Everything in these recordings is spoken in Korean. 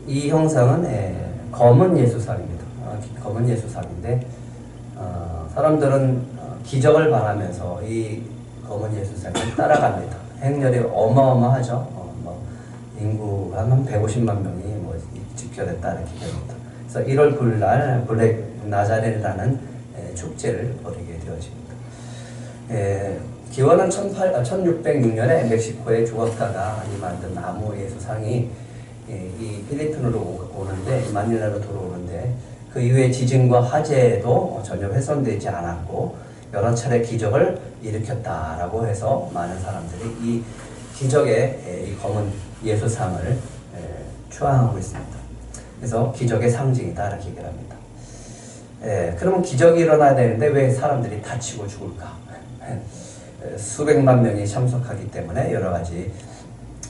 이 형상은 검은 예수상입니다. 검은 예수상인데 사람들은 기적을 바라면서 이 검은 예수상을 따라갑니다. 행렬이 어마어마하죠. 인구가 한 150만 명이 집결했다 이렇게 됩니다. 그래서 1월 9일 블랙 나자렛이라는 축제를 벌이게 되어집니다. 기원은 1606년에 멕시코의 조각가가 만든 나무 예수상이 이 필리핀으로 오는데, 마닐라로 들어오는데, 그 이후에 지진과 화재도 전혀 훼손되지 않았고 여러 차례 기적을 일으켰다라고 해서 많은 사람들이 이 기적의 이 검은 예수상을 추앙하고 있습니다. 그래서 기적의 상징이다 이렇게 얘기를 합니다. 그러면 기적이 일어나야 되는데 왜 사람들이 다치고 죽을까? 수백만 명이 참석하기 때문에 여러 가지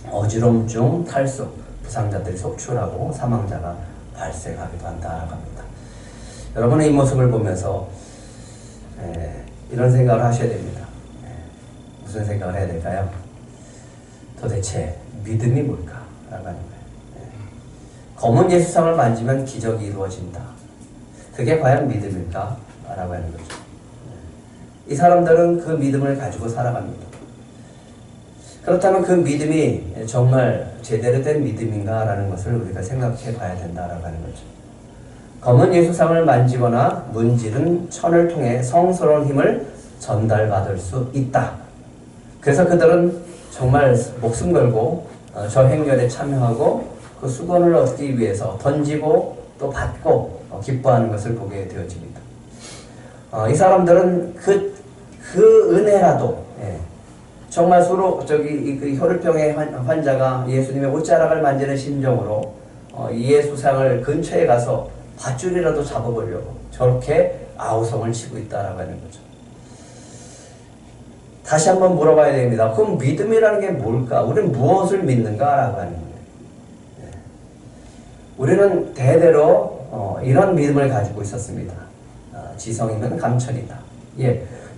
어지럼증, 탈수, 부상자들이 속출하고 사망자가 발생하기도 한다고 합니다. 여러분은 이 모습을 보면서 이런 생각을 하셔야 됩니다. 무슨 생각을 해야 될까요? 도대체 믿음이 뭘까? 라고 하는 거예요. 검은 예수상을 만지면 기적이 이루어진다. 그게 과연 믿음일까? 라고 하는 거죠. 이 사람들은 그 믿음을 가지고 살아갑니다. 그렇다면 그 믿음이 정말 제대로 된 믿음인가? 라는 것을 우리가 생각해 봐야 된다라고 하는 거죠. 검은 예수상을 만지거나 문지른 천을 통해 성스러운 힘을 전달받을 수 있다. 그래서 그들은 정말 목숨 걸고 저 행렬에 참여하고 그 수건을 얻기 위해서 던지고 또 받고 기뻐하는 것을 보게 되어집니다. 이 사람들은 그 은혜라도 정말 서로 그 혈우병의 환자가 예수님의 옷자락을 만지는 심정으로 이 예수상을 근처에 가서 밧줄이라도 잡아보려고 저렇게 아우성을 치고 있다라고 하는 거죠. 다시 한번 물어봐야 됩니다. 그럼 믿음이라는 게 뭘까? 우리는 무엇을 믿는가라고 하는 거예요. 우리는 대대로 이런 믿음을 가지고 있었습니다. 지성이면 감천이다.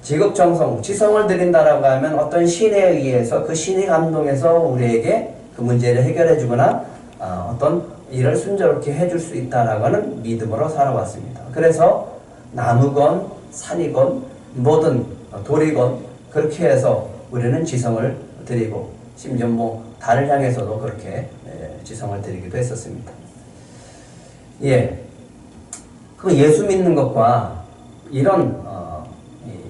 지극정성, 지성을 드린다라고 하면 어떤 신에 의해서 그 신이 감동해서 우리에게 그 문제를 해결해 주거나 어떤 일을 순조롭게 해줄 수 있다라고 하는 믿음으로 살아왔습니다. 그래서 나무건 산이건 뭐든 돌이건 그렇게 해서 우리는 지성을 드리고 심지어 달을 향해서도 그렇게 지성을 드리기도 했었습니다. 그 예수 믿는 것과 이런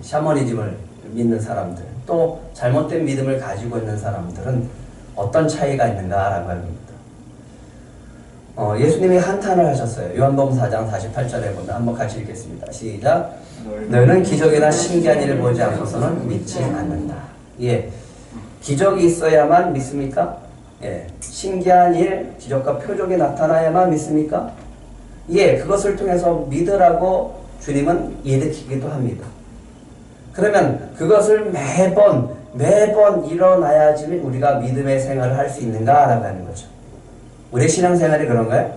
샤머니즘을 믿는 사람들, 또 잘못된 믿음을 가지고 있는 사람들은 어떤 차이가 있는가라고 합니다. 예수님이 한탄을 하셨어요. 요한복음 4장 48절에 보면 한번 같이 읽겠습니다. 시작. 너희는 기적이나 신기한 일을 보지 않고서는 믿지 않는다. 기적이 있어야만 믿습니까? 신기한 일, 기적과 표적이 나타나야만 믿습니까? 그것을 통해서 믿으라고 주님은 일으키기도 합니다. 그러면 그것을 매번 일어나야지 우리가 믿음의 생활을 할 수 있는가라고 하는 거죠. 우리의 신앙생활이 그런가요?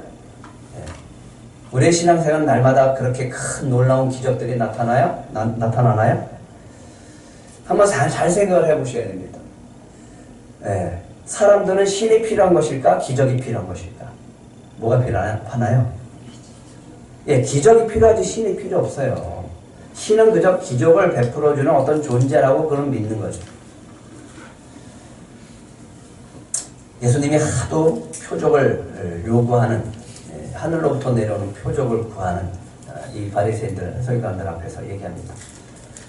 우리의 신앙생활은 날마다 그렇게 큰 놀라운 기적들이 나타나나요? 한번 잘 생각을 해보셔야 됩니다. 사람들은 신이 필요한 것일까? 기적이 필요한 것일까? 뭐가 필요하나요? 기적이 필요하지 신이 필요 없어요. 신은 그저 기적을 베풀어주는 어떤 존재라고 그런 믿는 거죠. 예수님이 하도 표적을 요구하는, 하늘로부터 내려오는 표적을 구하는 이 바리새인들, 서기관들 앞에서 얘기합니다.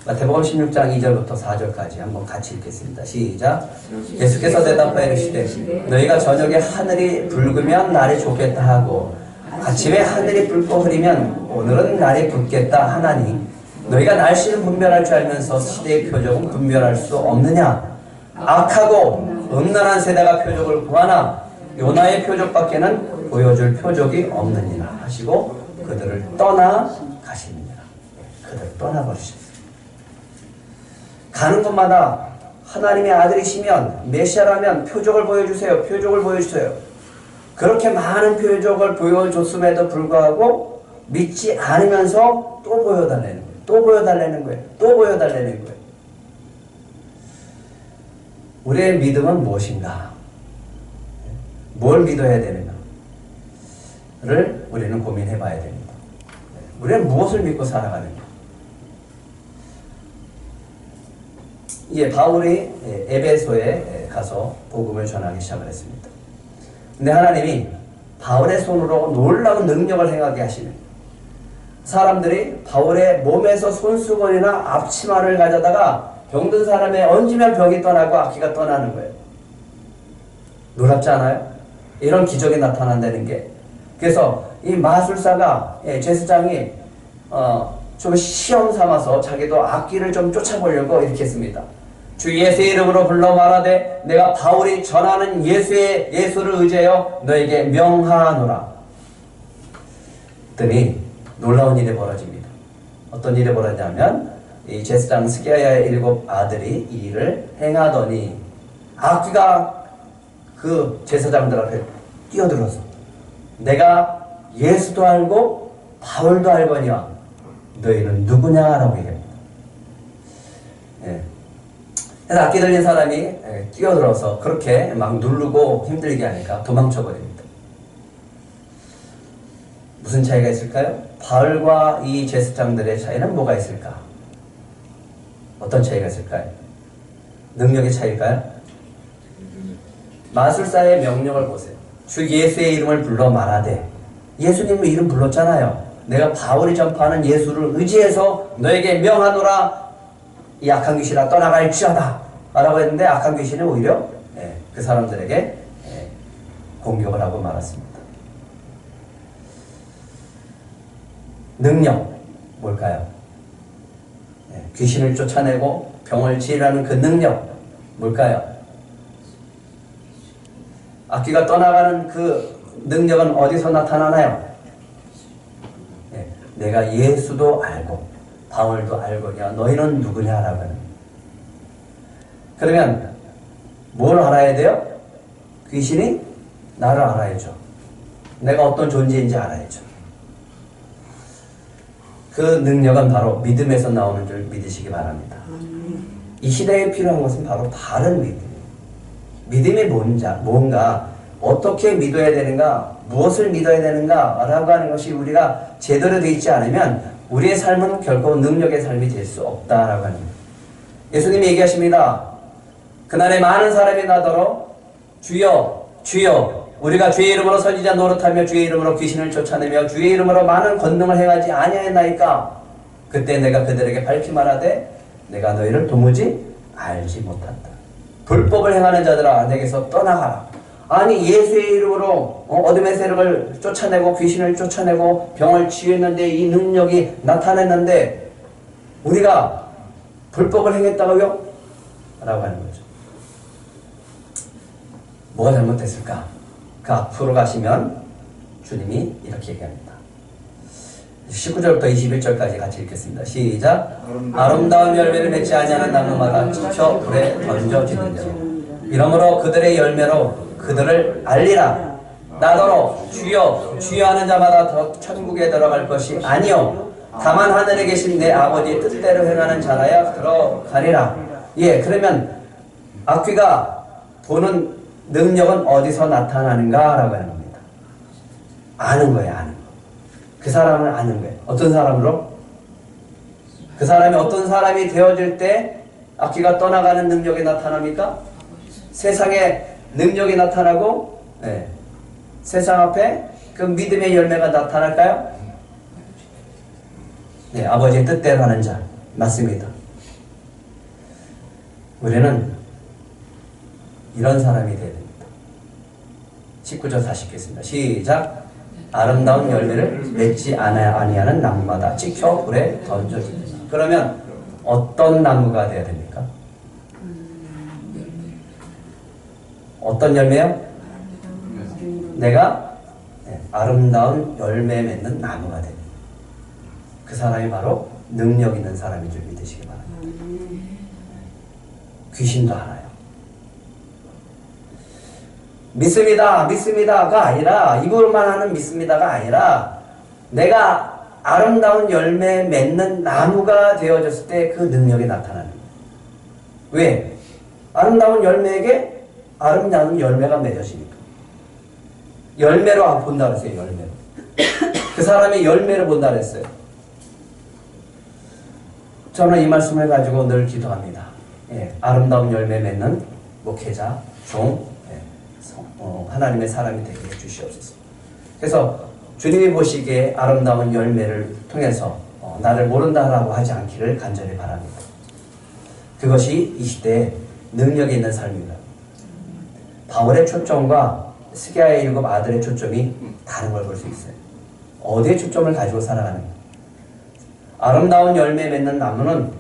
마태복음 16장 2절부터 4절까지 한번 같이 읽겠습니다. 시작. 예수께서 대답하여 이르시되 너희가 저녁에 하늘이 붉으면 날이 좋겠다 하고 아침에 하늘이 붉고 흐리면 오늘은 날이 붉겠다 하나니 너희가 날씨는 분별할 줄 알면서 시대의 표적은 분별할 수 없느냐? 악하고 음란한 세대가 표적을 구하나 요나의 표적밖에는 보여줄 표적이 없느니라 하시고 그들을 떠나 가시느니라. 그들을 떠나버리셨어요. 가는 곳마다 하나님의 아들이시면 메시아라면 표적을 보여주세요. 표적을 보여주세요. 그렇게 많은 표적을 보여줬음에도 불구하고 믿지 않으면서 또 보여달라는 거예요. 또 보여달라는 거예요. 또 보여달라는 거예요. 우리의 믿음은 무엇인가? 뭘 믿어야 되는가? 우리는 고민해 봐야 됩니다. 우리는 무엇을 믿고 살아가는가? 이제 바울이 에베소에 가서 복음을 전하기 시작을 했습니다. 근데 하나님이 바울의 손으로 놀라운 능력을 행하게 하시는, 사람들이 바울의 몸에서 손수건이나 앞치마를 가져다가 병든 사람에 얹으면 병이 떠나고 악기가 떠나는 거예요. 놀랍지 않아요? 이런 기적이 나타난다는 게. 그래서 이 마술사가, 제사장이 좀 시험 삼아서 자기도 악기를 좀 쫓아보려고 이렇게 했습니다. 주 예수의 이름으로 불러 말하되 내가 바울이 전하는 예수를 의지하여 너에게 명하노라. 그랬더니 놀라운 일이 벌어집니다. 어떤 일이 벌어지냐면 이 제사장 스게야의 7 아들이 이 일을 행하더니 악귀가 그 제사장들 앞에 뛰어들어서 내가 예수도 알고 바울도 알거니와 너희는 누구냐라고 얘기합니다. 그래서 악기 들린 사람이 뛰어들어서 그렇게 막 누르고 힘들게 하니까 도망쳐버립니다. 무슨 차이가 있을까요? 바울과 이 제사장들의 차이는 뭐가 있을까? 어떤 차이가 있을까요? 능력의 차이일까요? 마술사의 명령을 보세요. 주 예수의 이름을 불러 말하되, 예수님의 이름 불렀잖아요. 내가 바울이 전파하는 예수를 의지해서 너에게 명하노라. 이 악한 귀신아 떠나갈지어다 라고 했는데 악한 귀신이 오히려 그 사람들에게 공격을 하고 말았습니다. 능력 뭘까요? 귀신을 쫓아내고 병을 치유하는 그 능력 뭘까요? 악귀가 떠나가는 그 능력은 어디서 나타나나요? 내가 예수도 알고 바울도 알거냐 너희는 누구냐라고 하는. 그러면 뭘 알아야 돼요? 귀신이 나를 알아야죠. 내가 어떤 존재인지 알아야죠. 그 능력은 바로 믿음에서 나오는 줄 믿으시기 바랍니다. 이 시대에 필요한 것은 바로 바른 믿음이에요. 믿음이 뭔가 어떻게 믿어야 되는가, 무엇을 믿어야 되는가 라고 하는 것이 우리가 제대로 되어 있지 않으면 우리의 삶은 결코 능력의 삶이 될 수 없다라고 하는 거예요. 예수님이 얘기하십니다. 그날에 많은 사람이 나더러 주여 주여 우리가 주의 이름으로 선지자 노릇하며 주의 이름으로 귀신을 쫓아내며 주의 이름으로 많은 권능을 행하지 아니하였나이까. 그때 내가 그들에게 밝히 말하되 내가 너희를 도무지 알지 못한다. 불법을 행하는 자들아 내게서 떠나가라. 아니 예수의 이름으로 어둠의 세력을 쫓아내고 귀신을 쫓아내고 병을 치유했는데 이 능력이 나타났는데 우리가 불법을 행했다고요? 라고 하는 거죠. 뭐가 잘못됐을까? 그 앞으로 가시면 주님이 이렇게 얘기합니다. 19절부터 21절까지 같이 읽겠습니다. 시작. 아름다운 열매를 맺지 아니하는 나무마다 지켜 불에 던져지느니라. 이러므로 그들의 열매로 그들을 알리라. 나더러 주여 주여 하는 자마다 더 천국에 들어갈 것이 아니요 다만 하늘에 계신 내 아버지의 뜻대로 행하는 자라야 들어가리라. 그러면 악귀가 보는 능력은 어디서 나타나는가 라고 하는 겁니다. 아는 거예요. 아는 거. 그 사람을 아는 거예요. 어떤 사람으로? 그 사람이 어떤 사람이 되어질 때 악귀가 떠나가는 능력이 나타납니까? 세상에 능력이 나타나고 세상 앞에 그 믿음의 열매가 나타날까요? 아버지의 뜻대로 하는 자 맞습니다. 우리는 이런 사람이 되어야 됩니다. 19절 다시 읽겠습니다. 시작. 아름다운 열매를 맺지 아니하는 나무마다 찍혀 불에 던져지느니라. 그러면 어떤 나무가 되어야 됩니까? 어떤 열매요? 내가 아름다운 열매 맺는 나무가 됩니다. 그 사람이 바로 능력 있는 사람인 줄 믿으시기 바랍니다. 귀신도 알아요. 믿습니다가 아니라 이걸만 하는 믿습니다가 아니라 내가 아름다운 열매 맺는 나무가 되어졌을 때 그 능력이 나타나는 거예요. 왜? 아름다운 열매에게 아름다운 열매가 맺어지니까. 열매로 본다 그랬어요. 열매로. 그 사람이 열매를 본다 그랬어요. 저는 이 말씀을 가지고 늘 기도합니다. 예, 아름다운 열매 맺는 목회자, 종, 하나님의 사람이 되게 해주시옵소서. 그래서 주님이 보시기에 아름다운 열매를 통해서 나를 모른다라고 하지 않기를 간절히 바랍니다. 그것이 이 시대에 능력이 있는 삶입니다. 바울의 초점과 스게아의 7 아들의 초점이 다른 걸 볼 수 있어요. 어디에 초점을 가지고 살아가는가? 아름다운 열매 맺는 나무는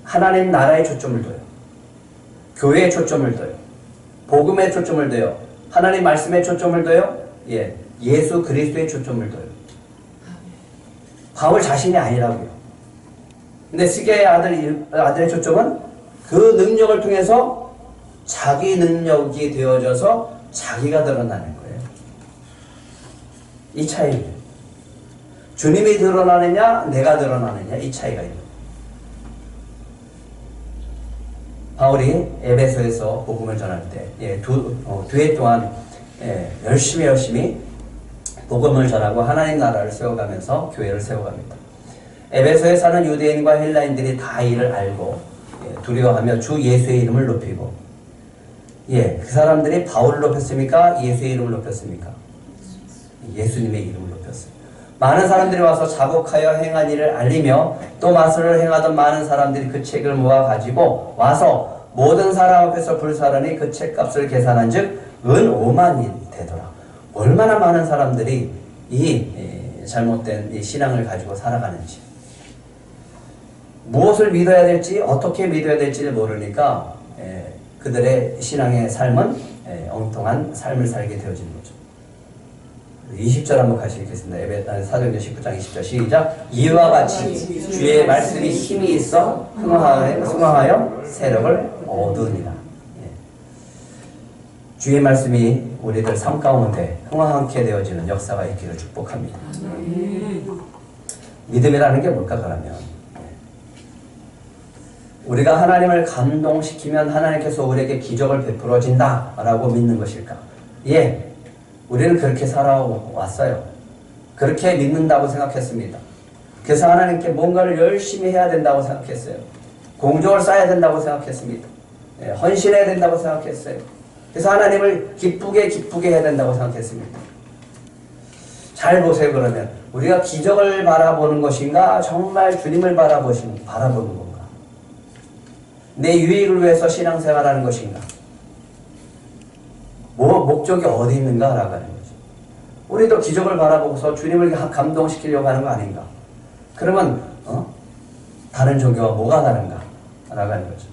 하나님 나라에 초점을 둬요. 교회에 초점을 둬요. 복음에 초점을 둬요. 하나님 말씀에 초점을 둬요. 예수 그리스도에 초점을 둬요. 바울 자신이 아니라고요. 근데 스게아의 아들의 초점은 그 능력을 통해서 자기 능력이 되어져서 자기가 드러나는 거예요. 이 차이예요. 주님이 드러나느냐 내가 드러나느냐 이 차이가 있는 거예요. 바울이 에베소에서 복음을 전할 때 두 해 동안 열심히 복음을 전하고 하나님 나라를 세워가면서 교회를 세워갑니다. 에베소에 사는 유대인과 헬라인들이 다 이를 알고 두려워하며 주 예수의 이름을 높이고 그 사람들이 바울을 높였습니까? 예수의 이름을 높였습니까? 예수님의 이름을 높였어요. 많은 사람들이 와서 자복하여 행한 일을 알리며 또 마술을 행하던 많은 사람들이 그 책을 모아 가지고 와서 모든 사람 앞에서 불사르니 그 책값을 계산한 즉 은 5만이 되더라. 얼마나 많은 사람들이 이 잘못된 이 신앙을 가지고 살아가는지, 무엇을 믿어야 될지 어떻게 믿어야 될지를 모르니까 그들의 신앙의 삶은 엉뚱한 삶을 살게 되어지는 거죠. 20절 한번 같이 읽겠습니다. 사도행전 19장 20절 시작. 이와 같이 주의 말씀이 힘이 있어 흥황하여 세력을 얻으니라. 주의 말씀이 우리들 삶 가운데 흥황하게 되어지는 역사가 있기를 축복합니다. 믿음이라는 게 뭘까 그러면 우리가 하나님을 감동시키면 하나님께서 우리에게 기적을 베풀어진다 라고 믿는 것일까? 우리는 그렇게 살아왔어요. 그렇게 믿는다고 생각했습니다. 그래서 하나님께 뭔가를 열심히 해야 된다고 생각했어요. 공적을 쌓아야 된다고 생각했습니다. 헌신해야 된다고 생각했어요. 그래서 하나님을 기쁘게 해야 된다고 생각했습니다. 잘 보세요. 그러면 우리가 기적을 바라보는 것인가 정말 주님을 바라보는 건가? 내 유익을 위해서 신앙생활하는 것인가? 목적이 어디 있는가라고 하는 거죠. 우리도 기적을 바라보고서 주님을 감동시키려고 하는 거 아닌가? 그러면 다른 종교와 뭐가 다른가? 라고 하는 거죠.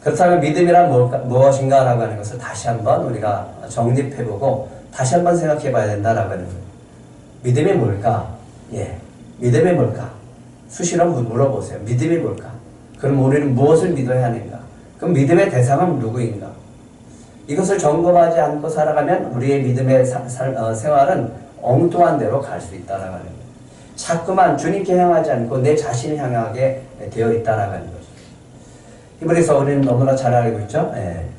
그렇다면 믿음이란 무엇인가? 라고 하는 것을 다시 한번 우리가 정립해보고 다시 한번 생각해 봐야 된다라고 하는 거예요. 믿음이 뭘까? 믿음이 뭘까? 수시로 물어보세요. 믿음이 뭘까? 그럼 우리는 무엇을 믿어야 하는가? 그럼 믿음의 대상은 누구인가? 이것을 점검하지 않고 살아가면 우리의 믿음의 생활은 엉뚱한 데로 갈 수 있다라고 하는 거예요. 자꾸만 주님께 향하지 않고 내 자신을 향하게 되어 있다라고 하는 거죠. 히브리서 우리는 너무나 잘 알고 있죠.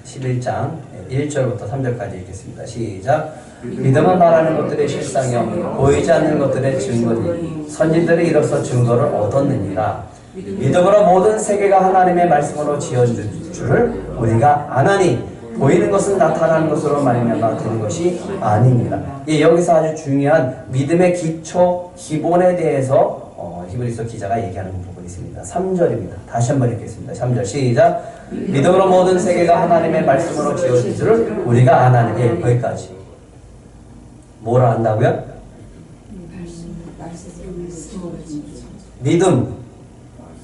11장 1절부터 3절까지 읽겠습니다. 시작. 믿음은 말하는 것들의 실상이요 보이지 않는 것들의 증거니 선지들이 이로써 증거를 얻었느니라. 믿음으로 모든 세계가 하나님의 말씀으로 지어진 줄을 우리가 아나니 보이는 것은 나타나는 것으로 말미암아 되는 것이 아닙니다. 여기서 아주 중요한 믿음의 기초, 기본에 대해서 히브리서 기자가 얘기하는 부분이 있습니다. 3절입니다. 다시 한번 읽겠습니다. 3절 시작. 믿음으로 모든 세계가 하나님의 말씀으로 지어진 줄을 우리가 아나니 거기까지. 뭐라 한다고요?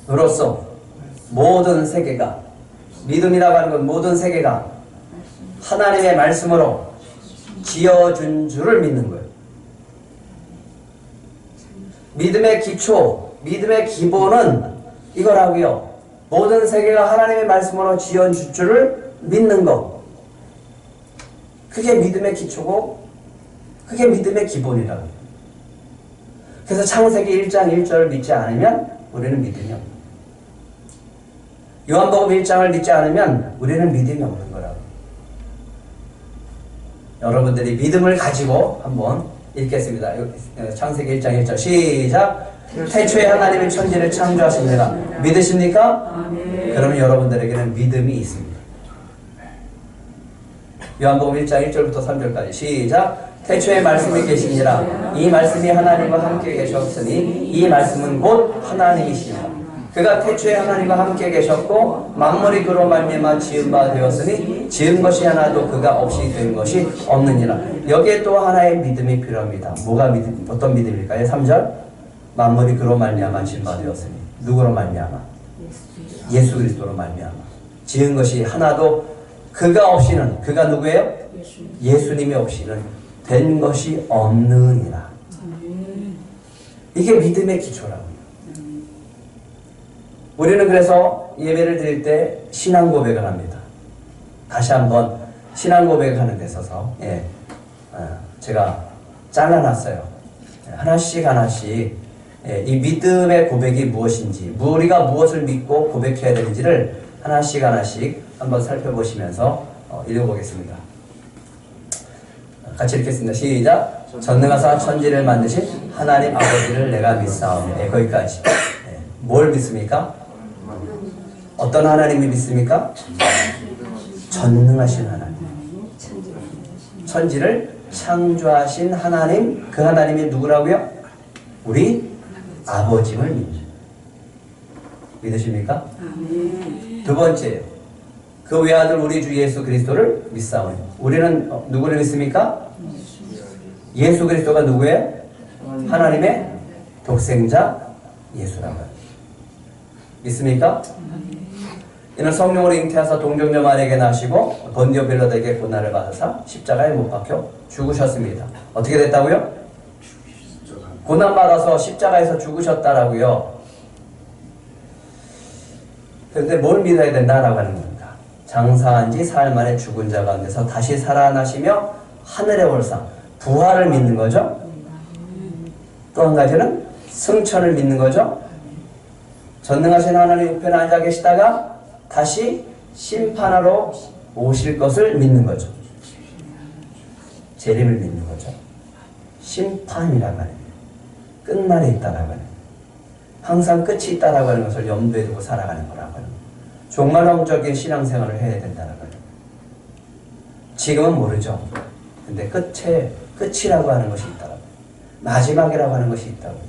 믿음으로써 모든 세계가, 믿음이라고 하는 건 모든 세계가 하나님의 말씀으로 지어준 줄을 믿는 거예요. 믿음의 기초, 믿음의 기본은 이거라고요. 모든 세계가 하나님의 말씀으로 지어준 줄을 믿는 것. 그게 믿음의 기초고 그게 믿음의 기본이라고. 그래서 창세기 1장 1절을 믿지 않으면 우리는 믿음이 없는 거예요. 요한복음 1장을 믿지 않으면 우리는 믿음이 없는 거라고. 여러분들이 믿음을 가지고 한번 읽겠습니다. 창세기 1장 1절 시작. 태초에 하나님이 천지를 창조하십니다. 믿으십니까? 그러면 여러분들에게는 믿음이 있습니다. 요한복음 1장 1절부터 3절까지 시작. 태초에 말씀이 계시니라. 이 말씀이 하나님과 함께 계셨으니 이 말씀은 곧 하나님이시니라. 그가 태초에 하나님과 함께 계셨고 만물이 그로 말미암아 지은 바 되었으니 지은 것이 하나도 그가 없이 된 것이 없느니라. 여기에 또 하나의 믿음이 필요합니다. 뭐가 믿음? 어떤 믿음일까요? 3절. 만물이 그로 말미암아 지은 바 되었으니 누구로 말미암아? 예수 그리스도로 말미암아 지은 것이 하나도 그가 없이는, 그가 누구예요? 예수님이 없이는 된 것이 없느니라. 이게 믿음의 기초라고요. 우리는 그래서 예배를 드릴 때 신앙 고백을 합니다. 다시 한번 신앙 고백을 하는 데 있어서 제가 잘라놨어요. 하나씩 하나씩 이 믿음의 고백이 무엇인지, 우리가 무엇을 믿고 고백해야 되는지를 하나씩 하나씩 한번 살펴보시면서 읽어보겠습니다. 같이 읽겠습니다. 시작. 전능하사 천지를 만드신 하나님 아버지를 내가 믿사오니. 거기까지. 뭘 믿습니까? 어떤 하나님이 믿습니까? 전능하신 하나님. 천지를 창조하신 하나님, 그 하나님이 누구라고요? 우리 아버지를 믿으십니까? 두 번째, 그 외아들 우리 주 예수 그리스도를 믿사오니. 우리는 누구를 믿습니까? 예수 그리스도가 누구예요? 하나님의 독생자 예수라고요. 믿습니까? 이는 성령으로 잉태하사 동정녀 마리아에게 나시고 본디오 빌라도에게 고난을 받으사 십자가에 못 박혀 죽으셨습니다. 어떻게 됐다고요? 고난 받아서 십자가에서 죽으셨다라고요. 그런데 뭘 믿어야 된다라고 하는 겁니다. 장사한 지 사흘 만에 죽은 자 가운데서 다시 살아나시며 하늘에 올사 부활을 믿는 거죠. 또 한 가지는 승천을 믿는 거죠. 전능하신 하나님 우편에 앉아 계시다가 다시 심판하러 오실 것을 믿는 거죠. 재림을 믿는 거죠. 심판이라고 하는, 끝날에 있다라고 하는, 항상 끝이 있다라고 하는 것을 염두에 두고 살아가는 거라고 하는, 종말론적인 신앙생활을 해야 된다라고 하는. 지금은 모르죠. 근데 끝이라고 하는 것이 있다라고, 마지막이라고 하는 것이 있다고.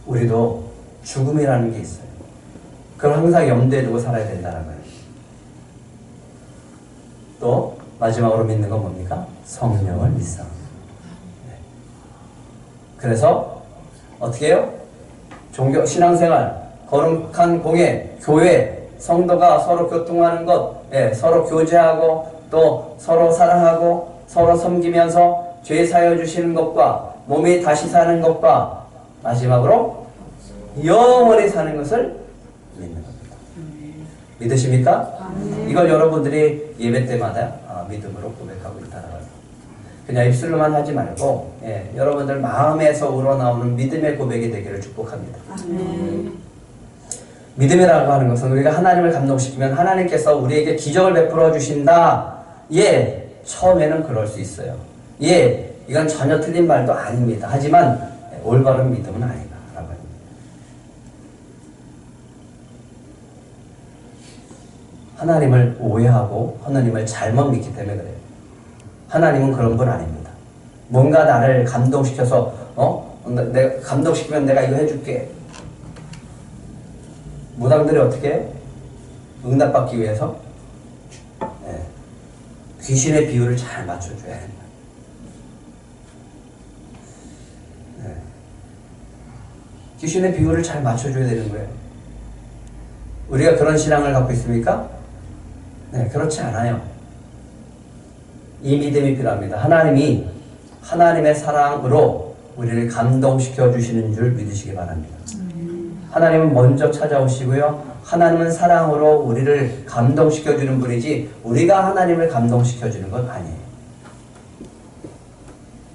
우리도 죽음이라는 게 있어요. 그걸 항상 염두에 두고 살아야 된다는 거예요. 또 마지막으로 믿는 건 뭡니까? 성령을 믿사. 그래서 어떻게 해요? 종교, 신앙생활, 거룩한 공예, 교회, 성도가 서로 교통하는 것, 서로 교제하고 또 서로 사랑하고 서로 섬기면서 죄 사여 주시는 것과 몸이 다시 사는 것과 마지막으로 영원히 사는 것을 믿는 겁니다. 믿으십니까? 이걸 여러분들이 예배 때마다 믿음으로 고백하고 있다는 거예요. 그냥 입술로만 하지 말고 여러분들 마음에서 우러나오는 믿음의 고백이 되기를 축복합니다. 믿음이라고 하는 것은 우리가 하나님을 감동시키면 하나님께서 우리에게 기적을 베풀어 주신다. 처음에는 그럴 수 있어요. 이건 전혀 틀린 말도 아닙니다. 하지만 올바른 믿음은 아니다. 하나님을 오해하고 하나님을 잘못 믿기 때문에 그래요. 하나님은 그런 분 아닙니다. 뭔가 나를 감동시켜서 내가 감동시키면 내가 이거 해줄게. 무당들이 어떻게 해요? 응답받기 위해서 귀신의 비율을 잘 맞춰줘야 합니다. 귀신의 비율을 잘 맞춰줘야 되는 거예요. 우리가 그런 신앙을 갖고 있습니까? 그렇지 않아요. 이 믿음이 필요합니다. 하나님이 하나님의 사랑으로 우리를 감동시켜 주시는 줄 믿으시기 바랍니다. 하나님은 먼저 찾아오시고요. 하나님은 사랑으로 우리를 감동시켜 주는 분이지 우리가 하나님을 감동시켜 주는 건 아니에요.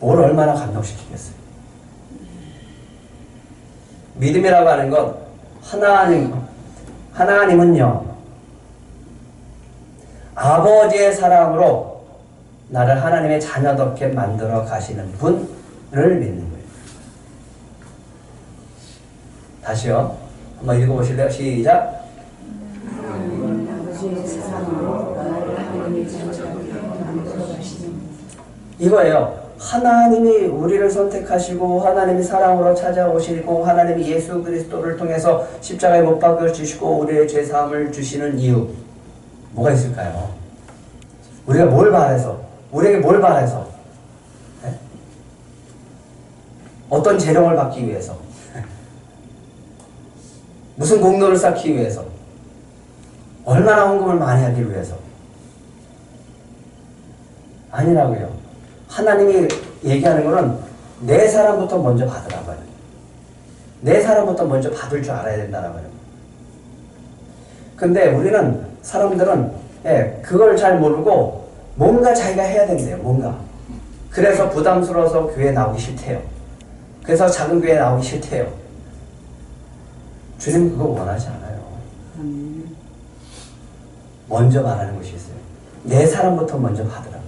뭘 얼마나 감동시키겠어요? 믿음이라고 하는 건 하나님은요, 아버지의 사랑으로 나를 하나님의 자녀답게 만들어 가시는 분을 믿는 거예요. 다시요. 한번 읽어보실래요? 시작. 이거예요. 하나님이 우리를 선택하시고 하나님이 사랑으로 찾아오시고 하나님이 예수 그리스도를 통해서 십자가에 못 박아주시고 우리의 죄사함을 주시는 이유 뭐가 있을까요? 우리가 뭘 바라서? 우리에게 뭘 바라서? 네? 어떤 재령을 받기 위해서? 무슨 공로를 쌓기 위해서? 얼마나 헌금을 많이 하기 위해서? 아니라고요. 하나님이 얘기하는 거는 내 사람부터 먼저 받으라고요. 내 사람부터 먼저 받을 줄 알아야 된다라고요. 근데 우리는 사람들은 그걸 잘 모르고 뭔가 자기가 해야 된대요. 뭔가. 그래서 부담스러워서 교회 나오기 싫대요. 그래서 작은 교회 나오기 싫대요. 주님 그거 원하지 않아요. 먼저 말하는 것이 있어요. 내 사람부터 먼저 받으라.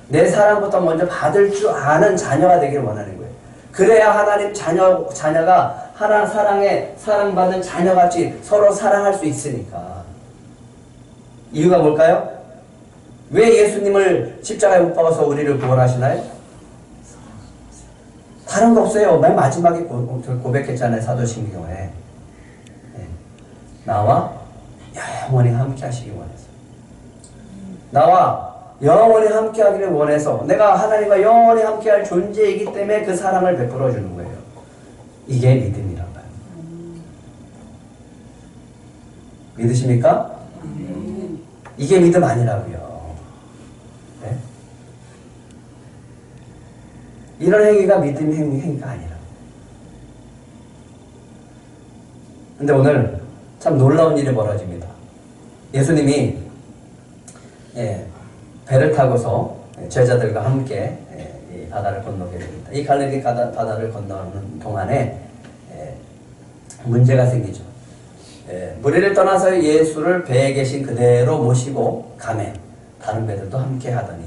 내 사람부터 먼저 받을 줄 아는 자녀가 되기를 원하는 거예요. 그래야 하나님 자녀가 하나 사랑받는 자녀같이 서로 사랑할 수 있으니까. 이유가 뭘까요? 왜 예수님을 십자가에 못 박아서 우리를 구원하시나요? 다른 거 없어요. 맨 마지막에 고백했잖아요. 사도신경에. 나와 영원히 함께 하시기 원해서. 나와 영원히 함께 하기를 원해서 내가 하나님과 영원히 함께 할 존재이기 때문에 그 사랑을 베풀어 주는 거예요. 이게 믿음이란 말이에요. 믿으십니까? 이게 믿음 아니라고요. 네? 이런 행위가 믿음의 행위가 아니라. 근데 오늘 참 놀라운 일이 벌어집니다. 예수님이 배를 타고서 제자들과 함께 이 바다를 건너게 됩니다. 이 갈릴리 바다를 건너는 동안에 문제가 생기죠. 무리를 떠나서 예수를 배에 계신 그대로 모시고 가매 다른 배들도 함께 하더니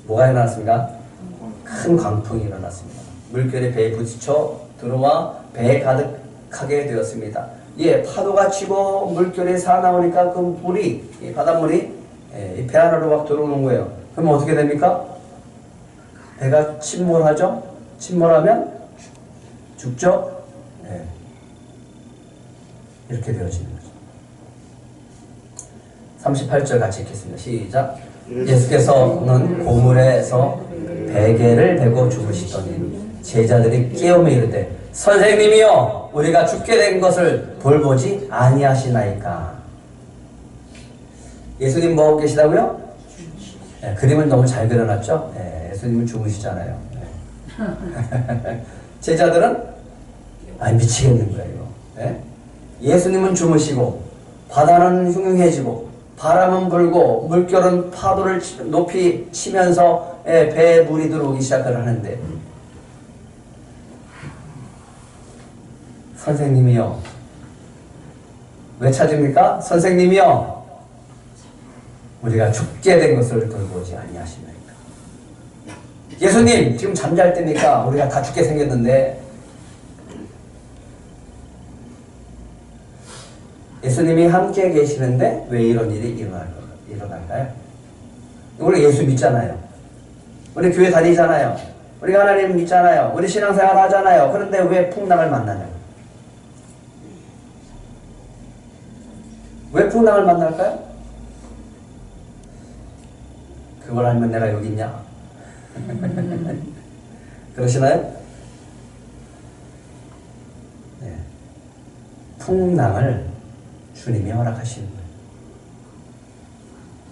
뭐가 일어났습니까? 큰 광풍이 일어났습니다. 물결이 배에 부딪혀 들어와 배에 가득하게 되었습니다. 파도가 치고 물결이 새어나오니까 그 물이 바닷물이 이 배 안으로 막 들어오는 거예요. 그럼 어떻게 됩니까? 배가 침몰하죠? 침몰하면 죽죠? 이렇게 되어지는 거죠. 38절 같이 읽겠습니다. 시작. 예수께서는 고물에서 베개를 베고 죽으시더니 제자들이 깨우며 이르되 선생님이여 우리가 죽게 된 것을 돌보지 아니하시나이까. 예수님 뭐하고 계시다고요? 그림을 너무 잘 그려놨죠? 예수님은 주무시잖아요. 제자들은 미치겠는 거예요. 예수님은 주무시고 바다는 흉흉해지고 바람은 불고 물결은 파도를 높이 치면서 배에 물이 들어오기 시작을 하는데 선생님이요. 왜 찾습니까? 선생님이요. 우리가 죽게 된 것을 돌보지 아니하시나이까. 예수님 지금 잠잘 때니까 우리가 다 죽게 생겼는데 예수님이 함께 계시는데 왜 이런 일이 일어날까요? 우리 예수 믿잖아요. 우리 교회 다니잖아요. 우리 하나님 믿잖아요. 우리 신앙생활 하잖아요. 그런데 왜 풍랑을 만나냐고. 왜 풍랑을 만날까요? 그걸 알면 내가 여기 있냐? 그러시나요? 네. 풍랑을 주님이 허락하시는 거예요.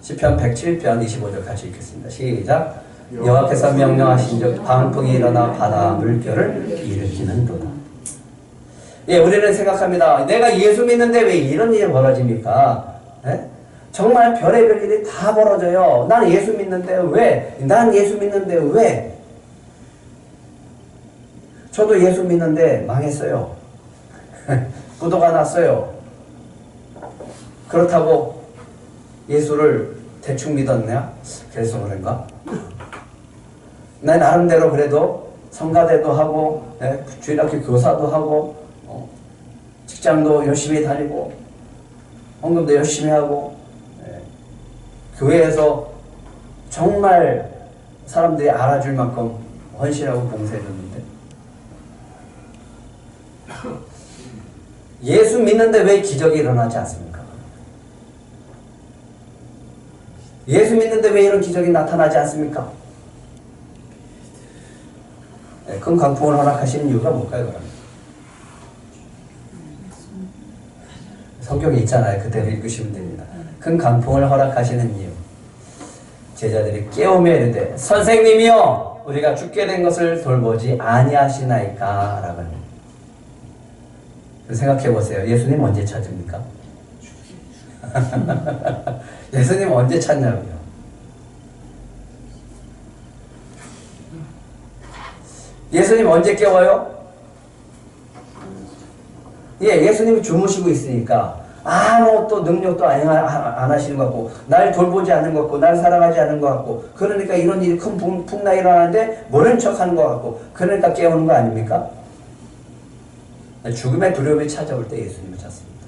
시편 107편 25절 같이 읽겠습니다. 시작. 여호와께서 명령하신즉 광풍이 일어나 바다 물결을 일으키는도다. 우리는 생각합니다. 내가 예수 믿는데 왜 이런 일이 벌어집니까? 정말 별의별 일이 다 벌어져요. 난 예수 믿는데 왜? 난 예수 믿는데 왜? 저도 예수 믿는데 망했어요. 부도가 났어요. 그렇다고 예수를 대충 믿었냐? 그래서 그런가? 내 나름대로 그래도 성가대도 하고 주일학교 교사도 하고 직장도 열심히 다니고 헌금도 열심히 하고 교회에서 정말 사람들이 알아줄 만큼 헌신하고 봉사해줬는데 예수 믿는데 왜 기적이 일어나지 않습니까? 예수 믿는데 왜 이런 기적이 나타나지 않습니까? 큰 강풍을 허락하시는 이유가 뭘까요, 그럼? 성경에 있잖아요. 그대로 읽으시면 됩니다. 큰 강풍을 허락하시는 이유. 제자들이 깨우며 이르되 선생님이여 우리가 죽게 된 것을 돌보지 아니하시나이까 라고 합니다. 생각해 보세요. 예수님 언제 찾습니까? 예수님 언제 찾냐고요? 예수님 언제 깨워요? 예수님이 주무시고 있으니까 아무것도 능력도 안 하시는 것 같고 날 돌보지 않는 것 같고 날 사랑하지 않는 것 같고 그러니까 이런 일이 큰 풍랑이 일어나는데 모른 척하는 것 같고 그러니까 깨우는 거 아닙니까? 죽음의 두려움이 찾아올 때 예수님을 찾습니다.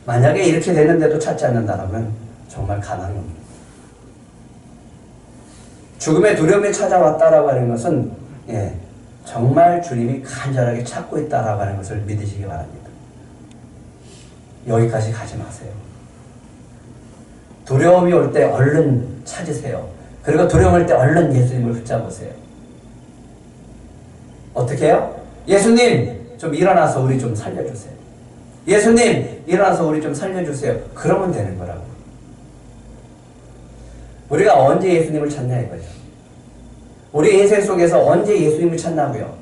만약에 이렇게 되는데도 찾지 않는다면 정말 가난합니다. 죽음의 두려움이 찾아왔다라고 하는 것은 정말 주님이 간절하게 찾고 있다라고 하는 것을 믿으시기 바랍니다. 여기까지 가지 마세요. 두려움이 올 때 얼른 찾으세요. 그리고 두려움 올 때 얼른 예수님을 붙잡으세요. 어떻게 해요? 예수님 좀 일어나서 우리 좀 살려주세요. 예수님 일어나서 우리 좀 살려주세요. 그러면 되는 거라고. 우리가 언제 예수님을 찾냐 이거죠. 우리 인생 속에서 언제 예수님을 찾냐고요.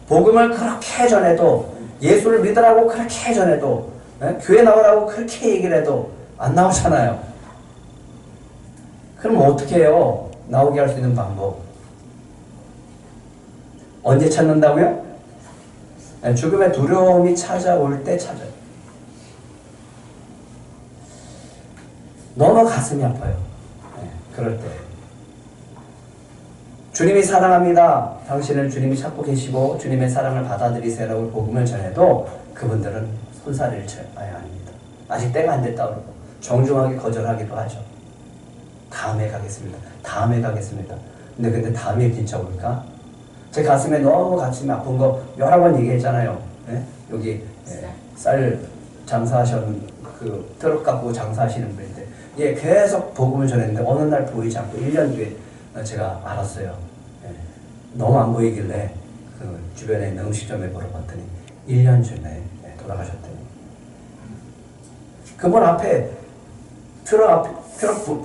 복음을 그렇게 전해도 예수를 믿으라고 그렇게 전해도 교회 나오라고 그렇게 얘기를 해도 안 나오잖아요. 그럼 어떻게 해요? 나오게 할 수 있는 방법. 언제 찾는다고요? 죽음의 두려움이 찾아올 때 찾아요. 너무 가슴이 아파요. 그럴 때. 주님이 사랑합니다. 당신을 주님이 찾고 계시고 주님의 사랑을 받아들이세요라고 복음을 전해도 그분들은 손사래를 쳐야 합니다. 아직 때가 안 됐다 그러고 정중하게 거절하기도 하죠. 다음에 가겠습니다. 다음에 가겠습니다. 근데 다음에 진짜 올까? 제 가슴에 너무 가슴이 아픈 거 여러 번 얘기했잖아요. 여기 쌀 장사하시는 그 트럭 갖고 장사하시는 분인데 계속 복음을 전했는데 어느 날 보이지 않고 1년 뒤에 제가 알았어요. 너무 안 보이길래 그 주변에 있는 음식점에 물어봤더니 1년 전에 돌아가셨대요. 그분 앞에 트럭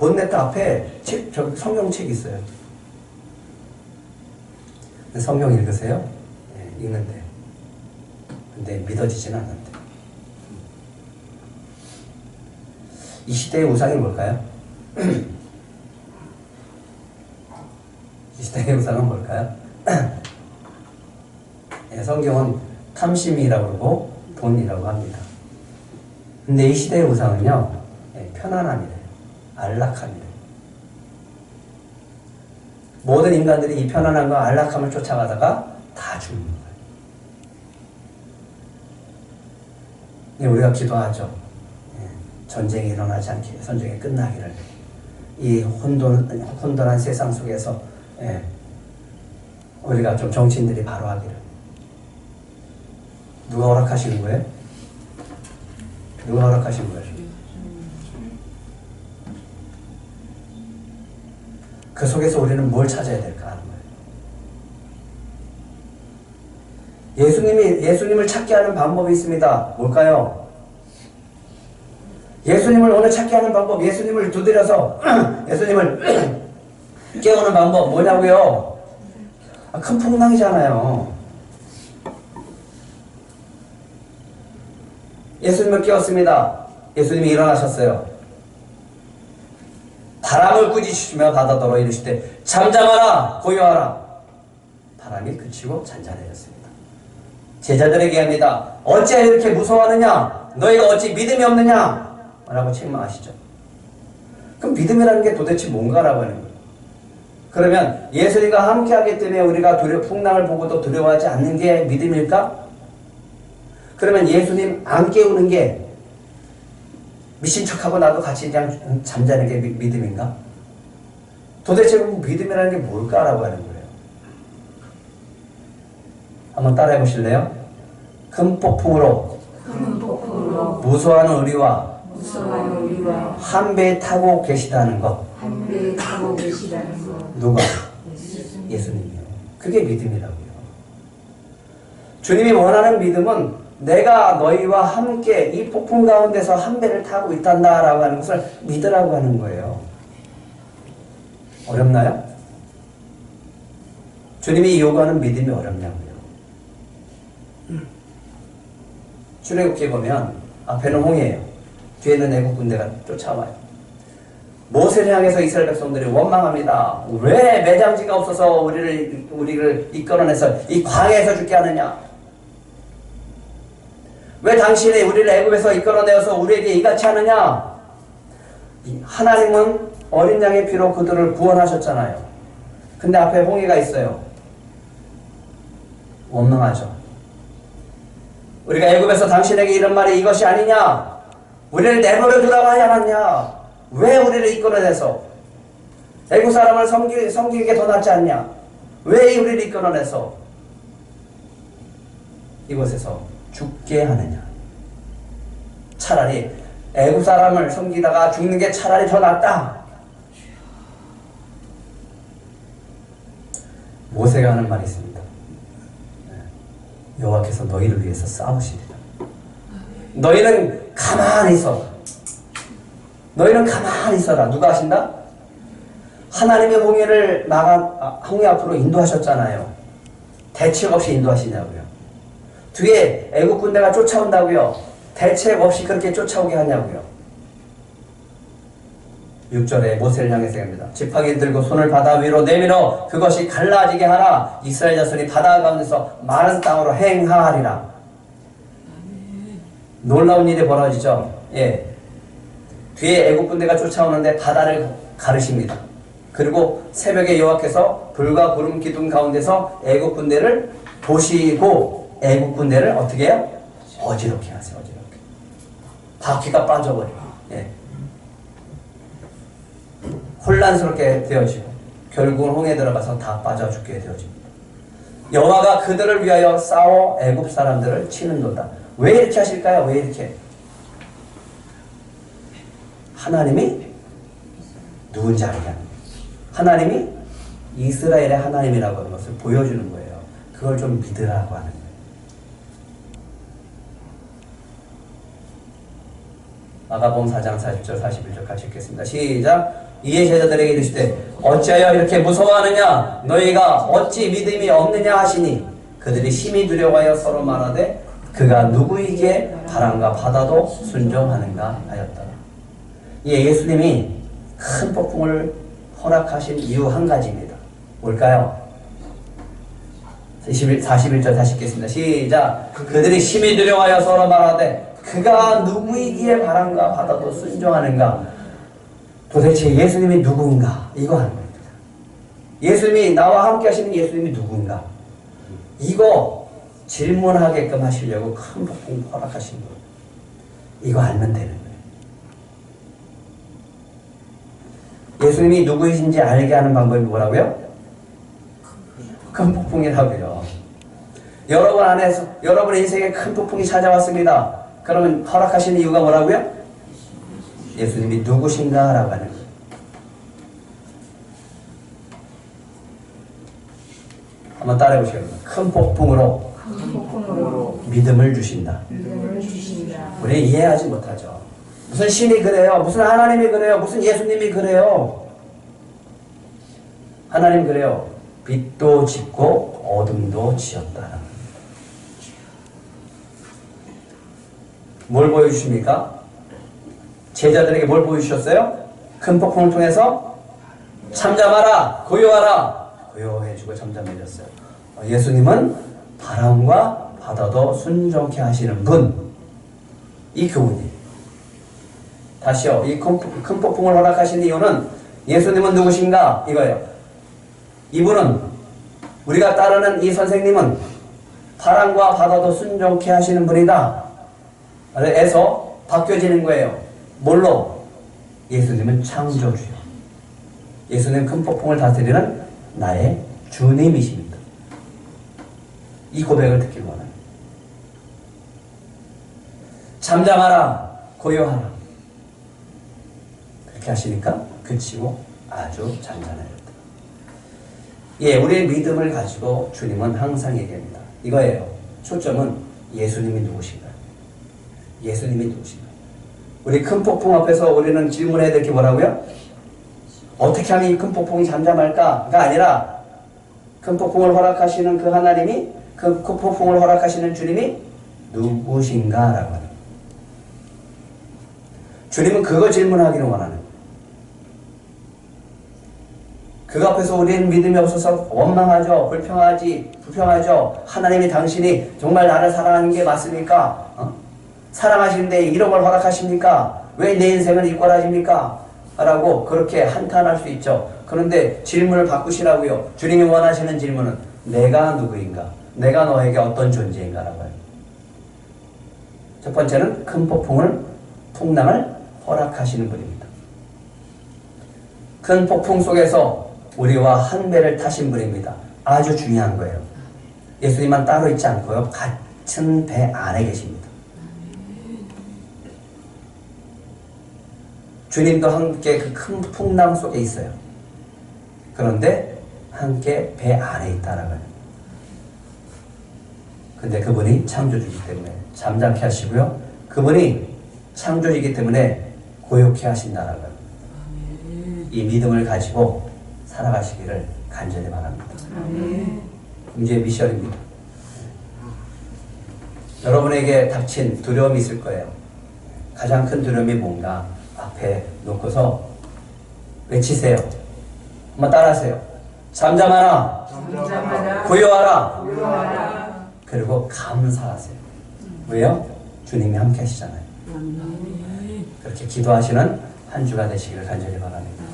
본네트 앞에 저 성경책 있어요. 성경 읽으세요? 읽는데 근데 믿어지진 않는데. 이 시대의 우상이 뭘까요? 이 시대의 우상은 뭘까요? 성경은 탐심이라고 그러고 돈이라고 합니다. 근데 이 시대의 우상은요, 편안함이래요. 안락함이래요. 모든 인간들이 이 편안함과 안락함을 쫓아가다가 다 죽는 거예요. 우리가 기도하죠. 전쟁이 일어나지 않게, 전쟁이 끝나기를. 이 혼돈한 세상 속에서 우리가 좀 정치인들이 바로 하기를. 누가 허락하시는 거예요? 누가 허락하신 거예요? 그 속에서 우리는 뭘 찾아야 될까 하는 거예요. 예수님을 찾게 하는 방법이 있습니다. 뭘까요? 예수님을 오늘 찾게 하는 방법, 예수님을 두드려서 예수님을 깨우는 방법 뭐냐고요? 큰 풍랑이잖아요. 예수님을 깨웠습니다. 예수님이 일어나셨어요. 바람을 꾸짖으시며 바다더러 이르시되 잠잠하라 고요하라. 바람이 그치고 잔잔해졌습니다. 제자들에게 합니다. 어찌 이렇게 무서워하느냐? 너희가 어찌 믿음이 없느냐? 라고 책망하시죠. 그럼 믿음이라는 게 도대체 뭔가라고 하는 거예요. 그러면 예수님과 함께하기 때문에 우리가 풍랑을 보고도 두려워하지 않는 게 믿음일까? 그러면 예수님 안 깨우는 게 미친 척하고 나도 같이 그냥 잠자는 게 믿음인가? 도대체 믿음이라는 게 뭘까라고 하는 거예요. 한번 따라해 보실래요? 큰 폭풍으로 무서워하는 우리와 한 배에 타고 계시다는 것. 누가? 예수님이요. 그게 믿음이라고요. 주님이 원하는 믿음은 내가 너희와 함께 이 폭풍 가운데서 한 배를 타고 있단다라고 하는 것을 믿으라고 하는 거예요. 어렵나요? 주님이 요구하는 믿음이 어렵냐고요. 출애굽기에 보면 앞에는 홍해예요. 뒤에는 애국 군대가 쫓아와요. 모세를 향해서 이스라엘 백성들이 원망합니다. 왜 매장지가 없어서 우리를 이끌어내서 이 광야에서 죽게 하느냐? 왜 당신이 우리를 애굽에서 이끌어내어서 우리에게 이같이 하느냐? 하나님은 어린 양의 피로 그들을 구원하셨잖아요. 근데 앞에 홍해가 있어요. 원망하죠. 우리가 애굽에서 당신에게 이런 말이 이것이 아니냐? 우리를 내버려 두라고 하지 않았냐? 왜 우리를 이끌어내서 애굽 사람을 섬기게 더 낫지 않냐? 왜 우리를 이끌어내서 이곳에서 죽게 하느냐? 차라리 애굽 사람을 섬기다가 죽는 게 차라리 더 낫다. 모세가 하는 말이 있습니다. 여호와께서 너희를 위해서 싸우시리라. 너희는 가만히 있어라. 너희는 가만히 있어라. 누가 하신다? 하나님의 홍해를 홍해 앞으로 인도하셨잖아요. 대책 없이 인도하시냐고요. 뒤에 애국 군대가 쫓아온다고요. 대책 없이 그렇게 쫓아오게 하냐고요. 6절에 모세를 향해서 합니다. 지팡이 들고 손을 바다 위로 내밀어 그것이 갈라지게 하라. 이스라엘 자손이 바다 가운데서 마른 땅으로 행하리라. 놀라운 일이 벌어지죠. 예. 뒤에 애국 군대가 쫓아오는데 바다를 가르십니다. 그리고 새벽에 여호와께서 불과 구름 기둥 가운데서 애국 군대를 보시고 애국 군대를 어떻게 해요? 어지럽게 하세요. 어지럽게. 바퀴가 빠져버려요. 예. 혼란스럽게 되어지고 결국은 홍해에 들어가서 다 빠져 죽게 되어집니다. 여호와가 그들을 위하여 싸워 애굽 사람들을 치는도다. 왜 이렇게 하실까요? 왜 이렇게? 하나님이 누군지 알게 합니다. 하나님이 이스라엘의 하나님이라고 하는 것을 보여주는 거예요. 그걸 좀 믿으라고 하는 거예요. 마가복음 4장 40절 41절 같이 읽겠습니다. 시작. 이에 제자들에게 이르시되 어찌하여 이렇게 무서워하느냐? 너희가 어찌 믿음이 없느냐 하시니 그들이 심히 두려워하여 서로 말하되 그가 누구에게 바람과 바다도 순종하는가 하였더라. 예, 예수님이 큰 폭풍을 허락하신 이유 한 가지입니다. 뭘까요? 41절 다시 읽겠습니다. 시작. 그들이 심히 두려워하여 서로 말하되 그가 누구이기에 바람과 바다도 순종하는가? 도대체 예수님이 누군가? 이거 하는 겁니다. 예수님이 나와 함께 하시는 예수님이 누군가? 이거 질문하게끔 하시려고 큰 폭풍 허락하신 거예요. 이거 알면 되는 거예요. 예수님이 누구이신지 알게 하는 방법이 뭐라고요? 큰 폭풍이라고요. 여러분 안에서 여러분의 인생에 큰 폭풍이 찾아왔습니다. 그러면 허락하시는 이유가 뭐라고요? 예수님이 누구신가? 라고 하는 거예요. 한번 따라해 보시겠습니다. 큰 폭풍으로 믿음을 주신다. 우리 이해하지 못하죠. 무슨 신이 그래요? 무슨 하나님이 그래요? 무슨 예수님이 그래요? 하나님 그래요. 빛도 짓고 어둠도 지었다. 뭘 보여주십니까? 제자들에게 뭘 보여주셨어요? 큰 폭풍을 통해서 잠잠하라, 고요하라. 고요해지고 잠잠해졌어요. 예수님은 바람과 바다도 순종케 하시는 분. 이 교훈이 다시요. 이 큰 폭풍을 허락하신 이유는 예수님은 누구신가? 이거예요. 이분은 우리가 따르는 이 선생님은 바람과 바다도 순종케 하시는 분이다. 에서 바뀌어지는 거예요. 뭘로? 예수님은 창조주요. 예수님 큰 폭풍을 다스리는 나의 주님이십니다. 이 고백을 듣길 원해요. 잠잠하라, 고요하라. 그렇게 하시니까 그치고 아주 잔잔해졌다. 예, 우리의 믿음을 가지고 주님은 항상 얘기합니다. 이거예요. 초점은 예수님이 누구신가요? 예수님이 누구신가요? 우리 큰 폭풍 앞에서 우리는 질문해야 될 게 뭐라고요? 어떻게 하면 이 큰 폭풍이 잠잠할까가 아니라 큰 폭풍을 허락하시는 그 하나님이 그 큰 폭풍을 허락하시는 주님이 누구신가라고 하는. 주님은 그거 질문하기를 원하는. 그 앞에서 우리는 믿음이 없어서 원망하죠. 불평하죠. 하나님이 당신이 정말 나를 사랑하는 게 맞습니까? 사랑하시는데 이런 걸 허락하십니까? 왜 내 인생을 이꼴하십니까? 라고 그렇게 한탄할 수 있죠. 그런데 질문을 바꾸시라고요. 주님이 원하시는 질문은 내가 누구인가? 내가 너에게 어떤 존재인가? 라고 해요. 첫 번째는 큰 풍랑을 허락하시는 분입니다. 큰 폭풍 속에서 우리와 한 배를 타신 분입니다. 아주 중요한 거예요. 예수님만 따로 있지 않고요. 같은 배 안에 계십니다. 주님도 함께 그 큰 풍랑 속에 있어요. 그런데 함께 배 안에 있다라고 해요. 근데 그분이 창조주이기 때문에 잠잠케 하시고요. 그분이 창조주이기 때문에 고요케 하신다라고 해요. 이 믿음을 가지고 살아가시기를 간절히 바랍니다. 이제 미션입니다. 여러분에게 닥친 두려움이 있을 거예요. 가장 큰 두려움이 뭔가 앞에 놓고서 외치세요. 한번 따라하세요. 잠잠하라. 고요하라. 그리고 감사하세요. 왜요? 주님이 함께 하시잖아요. 그렇게 기도하시는 한 주가 되시기를 간절히 바랍니다.